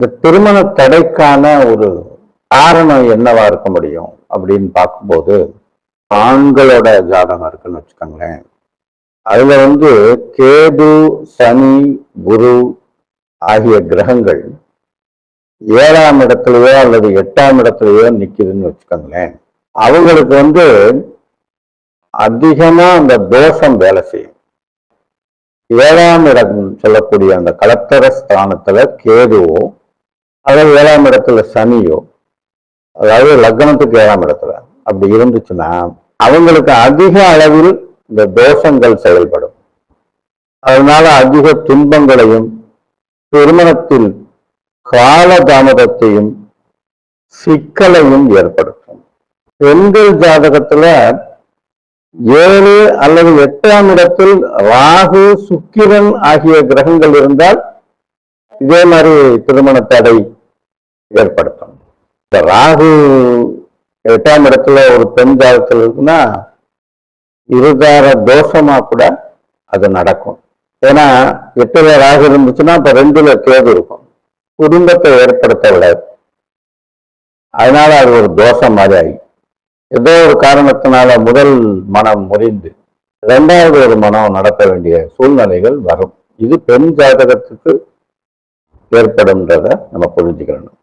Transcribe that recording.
இந்த திருமண தடைக்கான ஒரு காரணம் என்னவா இருக்க முடியும் அப்படின்னு பார்க்கும்போது, ஆண்களோட ஜாதகம் இருக்குன்னு வச்சுக்கோங்களேன். அதுல கேது, சனி, குரு ஆகிய கிரகங்கள் 7ஆம் இடத்துலயோ அல்லது 8ஆம் இடத்துலயோ நிக்குதுன்னு வச்சுக்கோங்களேன். அவங்களுக்கு அதிகமா அந்த தோஷம் வேலை செய்யும். 7ஆம் இடம் சொல்லக்கூடிய அந்த கலத்தர ஸ்தானத்துல கேதுவோ அதாவது 7ஆம் இடத்துல சனியோ, அதாவது லக்னத்துக்கு 7ஆம் இடத்துல அப்படி இருந்துச்சுன்னா அவங்களுக்கு அதிக அளவில் இந்த தோஷங்கள் செயல்படும். அதனால அதிக துன்பங்களையும் திருமணத்தில் கால தாமதத்தையும் சிக்கலையும் ஏற்படுத்தும். பெண்கள் ஜாதகத்துல 7 அல்லது 8ஆம் இடத்தில் ராகு, சுக்கிரன் ஆகிய கிரகங்கள் இருந்தால் இதே மாதிரி திருமண தடை ஏற்படுத்தும். இந்த ராகு 8ஆம் இடத்துல ஒரு பெண் ஜாதகத்தில் இருக்குன்னா இருதார தோஷமா கூட அது நடக்கும். ஏன்னா 8ல ராகு இருந்துச்சுன்னா அப்ப 2ல கேது இருக்கும். குடும்பத்தை ஏற்படுத்த விடாது. அதனால அது ஒரு தோஷம் மாதிரி ஆகி ஏதோ ஒரு காரணத்தினால முதல் மனம் முறிந்து 2வது ஒரு மனம் நடத்த வேண்டிய சூழ்நிலைகள் வரும். இது பெண் ஜாதகத்துக்கு ஏற்படும்ன்றத நம்ம புரிஞ்சுக்கணும்.